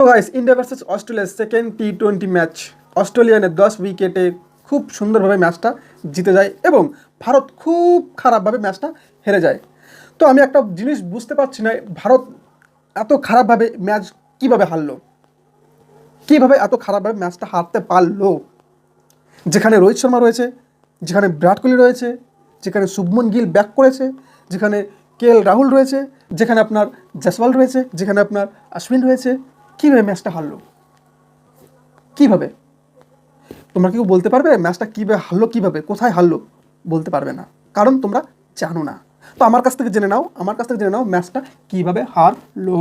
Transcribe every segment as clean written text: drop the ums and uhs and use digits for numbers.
তো guys, India versus অস্ট্রেলিয়ার second টি-20 match অস্ট্রেলিয়ানের 10 উইকেটে খুব সুন্দরভাবে ম্যাচটা জিতে যায় এবং ভারত খুব খারাপভাবে ম্যাচটা হেরে যায়। তো আমি একটা জিনিস বুঝতে পারছি না, ভারত এত খারাপভাবে ম্যাচ কিভাবে হারলো, কিভাবে এত খারাপভাবে ম্যাচটা হারতে পারলো। যেখানে রোহিত শর্মা রয়েছে, যেখানে বিরাট কোহলি রয়েছে, যেখানে শুভমন গিল ব্যাক করেছে, যেখানে রাহুল রয়েছে, যেখানে আপনার জয়সওয়াল রয়েছে, যেখানে আপনার অশ্বিন রয়েছে, কীভাবে ম্যাচটা হারলো, কীভাবে? তোমরা কেউ বলতে পারবে ম্যাচটা কীভাবে হারলো, কীভাবে, কোথায় হারলো? বলতে পারবে না, কারণ তোমরা জানো না। তো আমার কাছ থেকে জেনে নাও, ম্যাচটা কীভাবে হারলো।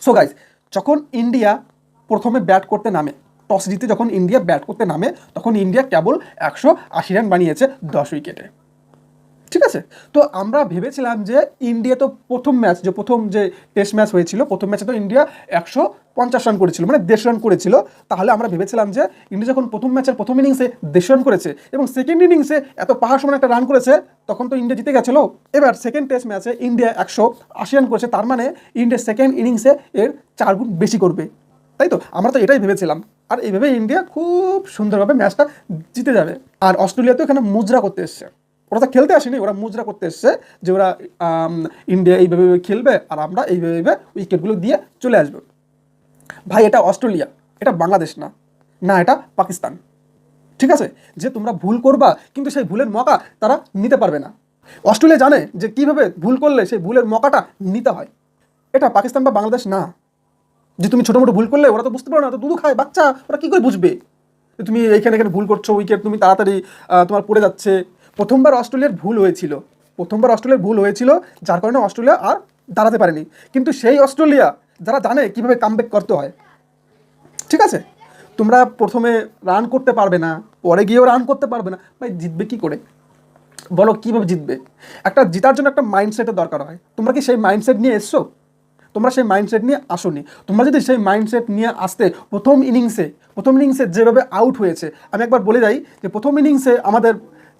সো গাইজ, যখন ইন্ডিয়া প্রথমে ব্যাট করতে নামে, টস জিতে যখন ইন্ডিয়া ব্যাট করতে নামে, তখন ইন্ডিয়া কেবল 180 রান বানিয়েছে 10 উইকেটে। ঠিক আছে, তো আমরা ভেবেছিলাম যে ইন্ডিয়া তো প্রথম যে টেস্ট ম্যাচ হয়েছিল, প্রথম ম্যাচে তো ইন্ডিয়া 150 রান করেছিল, মানে 150 রান করেছিল। তাহলে আমরা ভেবেছিলাম যে ইন্ডিয়া যখন প্রথম ম্যাচের প্রথম ইনিংসে 150 রান করেছে এবং সেকেন্ড ইনিংসে এত পাহাড় সমান একটা রান করেছে, তখন তো ইন্ডিয়া জিতে গেছিলো। এবার সেকেন্ড টেস্ট ম্যাচে ইন্ডিয়া 180 রান করেছে, তার মানে ইন্ডিয়া সেকেন্ড ইনিংসে এর 4 গুণ বেশি করবে, তাই তো? আমরা তো এটাই ভেবেছিলাম, আর এইভাবে ইন্ডিয়া খুব সুন্দরভাবে ম্যাচটা জিতে যাবে। আর অস্ট্রেলিয়া তো এখানে মুজরা করতে এসছে, ওরা তো খেলতে আসেনি, ওরা মুজরা করতে এসছে যে ওরা ইন্ডিয়া এইভাবে খেলবে আর আমরা এইভাবে উইকেটগুলো দিয়ে চলে আসবো। ভাই, এটা অস্ট্রেলিয়া, এটা বাংলাদেশ না, না এটা পাকিস্তান। ঠিক আছে, যে তোমরা ভুল করবা কিন্তু সেই ভুলের মকা তারা নিতে পারবে না। অস্ট্রেলিয়া জানে যে কিভাবে ভুল করলে সেই ভুলের মকাটা নিতে হয়। এটা পাকিস্তান বা বাংলাদেশ না, যে তুমি ছোটো মোটো ভুল করলে ওরা তো বুঝতে পারো না, তো দুধু খায় বাচ্চা, ওরা কী করে বুঝবে তুমি এখানে ভুল করছো, উইকেট তুমি তাড়াতাড়ি তোমার পড়ে যাচ্ছে। প্রথমবার অস্ট্রেলিয়ার ভুল হয়েছিল, যার কারণে অস্ট্রেলিয়া আর দাঁড়াতে পারেনি। কিন্তু সেই অস্ট্রেলিয়া যারা জানে কীভাবে কামব্যাক করতে হয়, ঠিক আছে, তোমরা প্রথমে রান করতে পারবে না, পরে গিয়েও রান করতে পারবে না, ভাই জিতবে কী করে বলো? কীভাবে জিতবে? একটা জিতার জন্য একটা মাইন্ডসেটের দরকার হয়। তোমরা কি সেই মাইন্ডসেট নিয়ে এসছো? তোমরা সেই মাইন্ডসেট নিয়ে আসোনি। তোমরা যদি সেই মাইন্ডসেট নিয়ে আসতে, প্রথম ইনিংসে যেভাবে আউট হয়েছে, আমি একবার বলে যাই যে প্রথম ইনিংসে আমাদের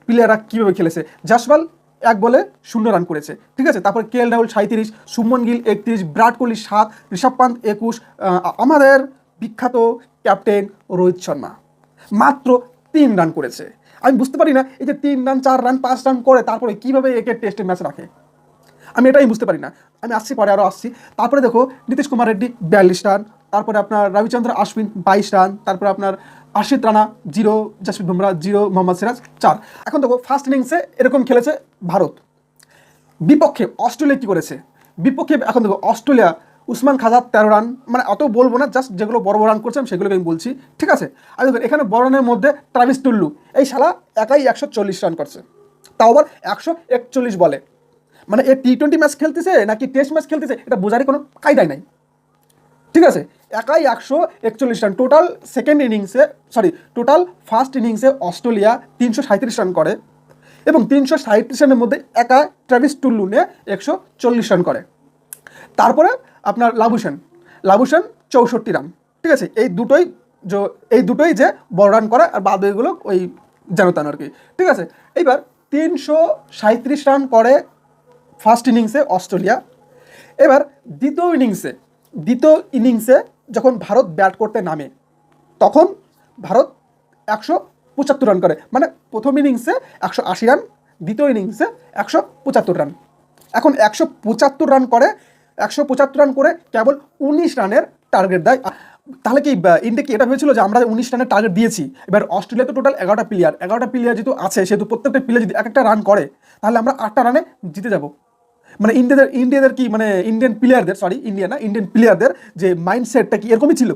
প্লেয়াররা কীভাবে খেলেছে। জয়সওয়াল 1 বলে 0 রান করেছে, ঠিক আছে। তারপর রাহুল 37, শুভমন গিল 31, বিরাট কোহলি 7, ঋষভ পান্ত 21, আমাদের বিখ্যাত ক্যাপ্টেন রোহিত শর্মা মাত্র 3 রান করেছে। আমি বুঝতে পারি না, এই যে 3 রান, 4 রান, 5 রান করে তারপরে কীভাবে একে টেস্টের ম্যাচ রাখে, আমি এটাই বুঝতে পারি না। আমি আসছি, পরে আরও আসছি। তারপরে দেখো নীতিশ কুমার রেড্ডি 42 রান, তারপরে আপনার রবিচন্দ্র অশ্বিন 22 রান, তারপরে আপনার আশিত রানা 0, জসপ্রীত বুমরা 0, মোহাম্মদ সিরাজ 4। এখন দেখো ফার্স্ট ইনিংসে এরকম খেলেছে ভারত, বিপক্ষে অস্ট্রেলিয়া কী করেছে? বিপক্ষে এখন দেখো অস্ট্রেলিয়া উসমান খাজা 13 রান, মানে অত বলবো না, জাস্ট যেগুলো বড় রান করছেন সেগুলোকে আমি বলছি, ঠিক আছে। আর দেখুন এখানে বড় রানের মধ্যে ট্রাভিস টুল্লু, এই শালা একাই 140 রান করছে, তাও আবার 141 বলে। মানে এ টি-20 ম্যাচ খেলতেছে নাকি টেস্ট ম্যাচ খেলতেছে এটা বোঝারই কোনো কায়দাই নাই, ঠিক আছে। একাই 141 রান টোটাল টোটাল ফার্স্ট ইনিংসে অস্ট্রেলিয়া 337 রান করে এবং 337 রানের মধ্যে একা ট্রাভিস টুল্লু নিয়ে 140 রান করে। তারপরে আপনার লাবুশেন 64 রান, ঠিক আছে। এই দুটোই যে বড় রান করে, আর বাদ এগুলো ওই যেন তেন আর কি, ঠিক আছে। এইবার 337 রান করে ফার্স্ট ইনিংসে অস্ট্রেলিয়া। এবার দ্বিতীয় ইনিংসে যখন ভারত ব্যাট করতে নামে, তখন ভারত 175 রান করে, মানে প্রথম ইনিংসে 180 রান, দ্বিতীয় ইনিংসে 175 রান। এখন 175 রান করে কেবল 19 রানের টার্গেট দেয়। তাহলে কি ইন্ডিয়া কি এটা ভেবেছিল যে আমরা 19 রানের টার্গেট দিয়েছি? এবার অস্ট্রেলিয়া তো টোটাল 11টা প্লেয়ার যেহেতু আছে, সেহেতু প্রত্যেকটা প্লেয়ার যদি একটা রান করে, তাহলে আমরা 8টা রানে জিতে যাব। মানে ইন্ডিয়াদের কি, মানে ইন্ডিয়ান প্লেয়ারদের যে মাইন্ডসেটটা কি এরকমই ছিল?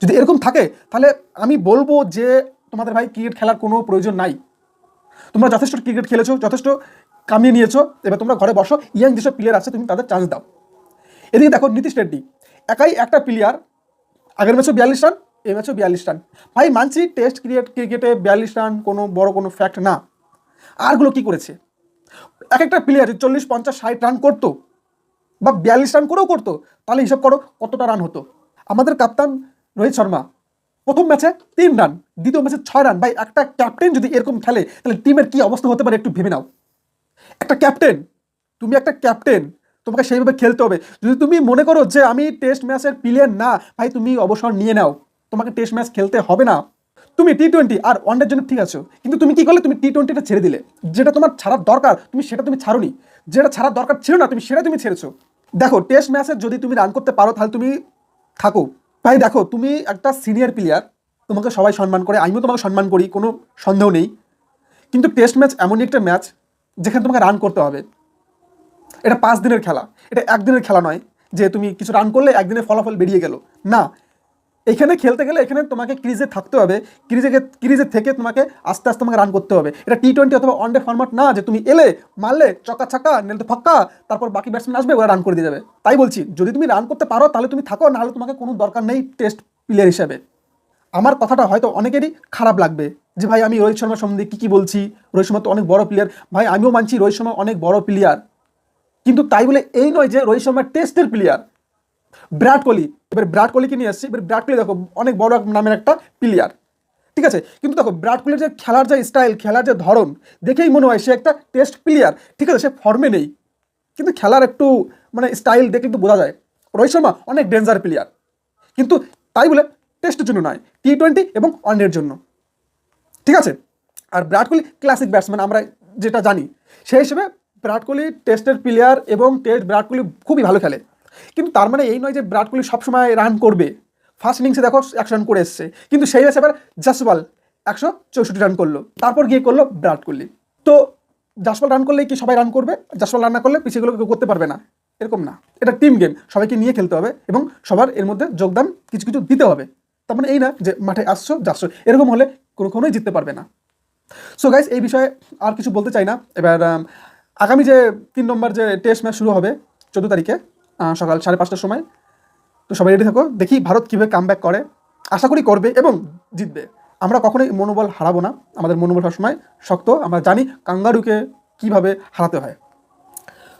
যদি এরকম থাকে তাহলে আমি বলবো যে তোমাদের ভাই ক্রিকেট খেলার কোনো প্রয়োজন নাই। তোমরা যথেষ্ট ক্রিকেট খেলেছো, যথেষ্ট কামিয়ে নিয়েছো, এবার তোমরা ঘরে বসো, ইয়াং যেসব প্লেয়ার আছে তুমি তাদের চান্স দাও। এদিকে দেখো নীতিশ রেড্ডি একাই একটা প্লেয়ার, আগের ম্যাচও 42 রান, এই ম্যাচও 42 রান। ভাই মানছি টেস্ট ক্রিকেটে 42 রান কোনো ফ্যাক্ট না। আরগুলো কি করেছে? এক একটা প্লেয়ার 40, 50, 60 রান করতো বা 42 রান করেও করতো, তাহলে হিসাব করো কতটা রান হতো। আমাদের কাপ্তান রোহিত শর্মা প্রথম ম্যাচে 3 রান, দ্বিতীয় ম্যাচে 6 রান। ভাই একটা ক্যাপ্টেন যদি এরকম খেলে তাহলে টিমের কি অবস্থা হতে পারে একটু ভেবে নাও। তুমি একটা ক্যাপ্টেন, তোমাকে সেইভাবে খেলতে হবে। যদি তুমি মনে করো যে আমি টেস্ট ম্যাচের প্লেয়ার না, ভাই তুমি অবসর নিয়ে নাও, তোমাকে টেস্ট ম্যাচ খেলতে হবে না। তুমি টি-20 আর ওয়ানডের জন্য ঠিক আছো, কিন্তু তুমি কি করলে, তুমি টি-20টা ছেড়ে দিলে। যেটা তোমার ছাড়ার দরকার তুমি সেটা তুমি ছাড়োনি, যেটা ছাড়ার দরকার ছিল না তুমি সেটা তুমি ছেড়েছো। দেখো টেস্ট ম্যাচে যদি তুমি রান করতে পারো তাহলে তুমি থাকো। ভাই দেখো তুমি একটা সিনিয়র প্লেয়ার, তোমাকে সবাই সম্মান করে, আমিও তোমাকে সম্মান করি, কোনো সন্দেহ নেই। কিন্তু টেস্ট ম্যাচ এমনই একটা ম্যাচ যেখানে তোমাকে রান করতে হবে। এটা 5 দিনের খেলা, এটা একদিনের খেলা নয় যে তুমি কিছু রান করলে একদিনের ফলাফল বেরিয়ে গেল না। এখানে খেলতে গেলে এখানে তোমাকে ক্রিজে থাকতে হবে, ক্রিজে থেকে তোমাকে আস্তে আস্তে তোমাকে রান করতে হবে। এটা টি-20 অথবা ওয়ানডে ফরম্যাট না যে তুমি এলে মারলে চক্কা ছাক্কা নেলে তো ফক্কা, তারপর বাকি ব্যাটসম্যান আসবে ওরা রান করে দিয়ে যাবে। তাই বলছি যদি তুমি রান করতে পারো তাহলে তুমি থাকো, নাহলে তোমাকে কোনো দরকার নেই টেস্ট প্লেয়ার হিসেবে। আমার কথাটা হয়তো অনেকেরই খারাপ লাগবে যে ভাই আমি রোহিত শর্মা সম্বন্ধে কী বলছি, রোহিত শর্মা তো অনেক বড় প্লেয়ার। ভাই আমিও মানছি রোহিত শর্মা অনেক বড় প্লেয়ার, কিন্তু তাই বলে এই নয় যে রোহিত শর্মা টেস্টের প্লেয়ার। বিরাট কোহলি, এবার বিরাট কোহলিকে নিয়ে আসছি, এবার বিরাট কোহলি দেখো অনেক বড় নামের একটা প্লেয়ার, ঠিক আছে, কিন্তু দেখো বিরাট কোহলির যে খেলার যে স্টাইল, খেলার যে ধরন, দেখেই মনে হয় সে একটা টেস্ট প্লেয়ার। ঠিক আছে, সে ফর্মে নেই, কিন্তু খেলার একটু মানে স্টাইল দেখলে কিন্তু বোঝা যায়। রোহিত শর্মা অনেক ডেঞ্জার প্লেয়ার, কিন্তু তাই বলে টেস্টের জন্য নয়, টি-20 এবং ওয়ানডের জন্য, ঠিক আছে। আর বিরাট কোহলি ক্লাসিক ব্যাটসম্যান আমরা যেটা জানি, সেই হিসেবে বিরাট কোহলি টেস্টের প্লেয়ার এবং বিরাট কোহলি খুবই ভালো খেলে। কিন্তু তার মানে এই নয় যে বিরাট কোহলি সবসময় রান করবে। ফার্স্ট ইনিংসে দেখো 100 রান করে এসছে, কিন্তু সেই ম্যাচে এবার জাসওয়াল 164 রান করলো, তারপর গিয়ে করলো বিরাট কোহলি। তো জাসওয়াল রান করলে কি সবাই রান করবে? জাসওয়াল রান না করলে পিছিয়েগুলো কেউ করতে পারবে না, এরকম না। এটা টিম গেম, সবাইকে নিয়ে খেলতে হবে এবং সবার এর মধ্যে যোগদান কিছু কিছু দিতে হবে। তার মানে এই না যে মাঠে আসছো যাচ্ছ, এরকম হলে কোনোই জিততে পারবে না। সো গাইস এই বিষয়ে আর কিছু বলতে চাই না। এবার আগামী যে 3 নম্বর যে টেস্ট ম্যাচ শুরু হবে 14 তারিখে সকাল 5:30টার সময়, তো সবাই রেডি থাকো, দেখি ভারত কীভাবে কামব্যাক করে। আশা করি করবে এবং জিতবে। আমরা কখনোই মনোবল হারাবো না, আমাদের মনোবল সবসময় শক্ত, আমরা জানি কাঙ্গারুকে কীভাবে হারাতে হয়।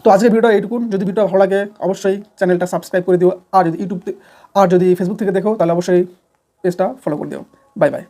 তো আজকের ভিডিওটা এইটুকুন। যদি ভিডিওটা ভালো লাগে অবশ্যই চ্যানেলটা সাবস্ক্রাইব করে দিও, আর যদি ফেসবুক থেকে দেখো তাহলে অবশ্যই পেজটা ফলো করে দিও। Bye bye.